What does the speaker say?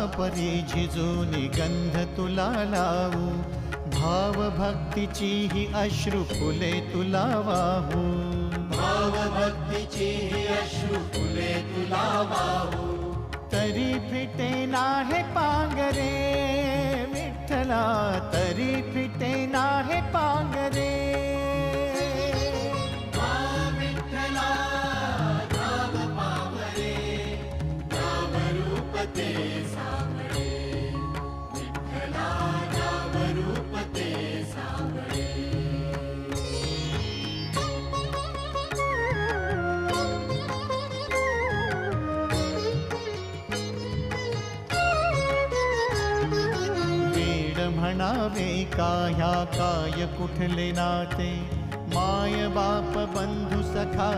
परी झिजूनी गंध तुला लावू, भाव भक्तीची ही अश्रू फुले तुला वाहू, भाव भक्तीची ही अश्रू फुले तुला वाहू. तरी फिटे नाहे पांगरे विठ्ठला, तरी फिटे नाहे पांगरे. विठ्ठला नाम पावरे, नाम रूप ते सावळे. विठ्ठला नाम रूप ते सावळे. म्हणावे काह्या काय कुठले नाते, माय बाप बंधू सखा